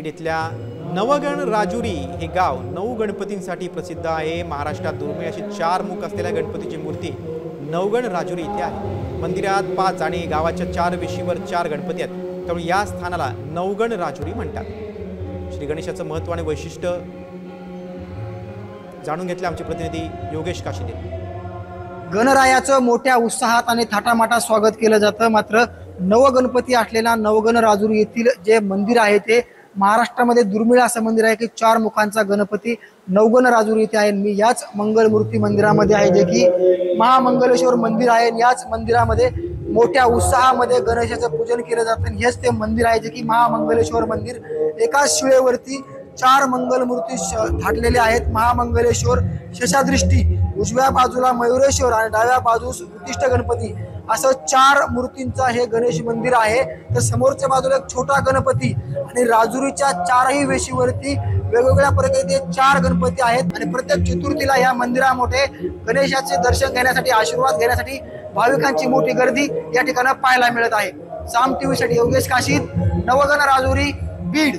बीड इथल्या नवगण राजुरी हे गाव 9 गणपतींसाठी प्रसिद्ध आहे। महाराष्ट्रात दुर्मिळ अशी 4 मुख असलेल्या गणपतीची मूर्ती नवगण राजुरी इथे आहे। मंदिरात 5 आणि गावाच्या 4 वेशीवर 4 गणपती आहेत, त्यामुळे या स्थानाला नवगण राजुरी म्हणतात। श्री गणेशाचं महत्त्व आणि वैशिष्ट्य जाणून घेतले आमचे प्रतिनिधी योगेश काशीदे। गणरायाचं मोठ्या उत्साहात आणि थाटामाटात स्वागत केलं जातं। मात्र नवगणपती असलेला नवगण राजुरी येथील जे मंदिर आहे ते महाराष्ट्रामध्ये दुर्मिळ असं मंदिर आहे की 4 मुखांचा गणपती नवगण राजुरी येथे आहे। मी याच मंगलमूर्ती मंदिरामध्ये आहे, जे की महामंगलेश्वर मंदिर आहे। याच मंदिरामध्ये मोठ्या उत्साहामध्ये गणेशाचं पूजन केलं जातं। हेच ते मंदिर आहे जे की महामंगलेश्वर मंदिर। एकाच शिळेवरती 4 मंगलमूर्ती थाटलेले आहेत। महामंगलेश्वर, शेषादृष्टी, उजव्या बाजूला मयुरेश्वर आणि डाव्या बाजूस उत्तिष्ठ गणपती असं 4 मूर्तींचा हे गणेश मंदिर आहे। तर समोरच्या बाजूला एक छोटा गणपती आणि राजुरीच्या 4ही वेशीवरती वेगवेगळ्या प्रकारचे 4 गणपती आहेत। आणि प्रत्येक चतुर्थीला या मंदिरामध्ये गणेशाचे दर्शन घेण्यासाठी, आशीर्वाद घेण्यासाठी भाविकांची मोठी गर्दी या ठिकाणी पाहायला मिळत आहे। साम टीव्ही साठी योगेश काशीद, नवगण राजुरी, बीड।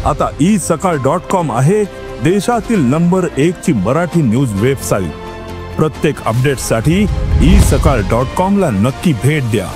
आता isakal.com आहे देशातील नंबर 1 ची मराठी न्यूज वेबसाईट। प्रत्येक अपडेटसाठी isakal.com ला नक्की भेट द्या।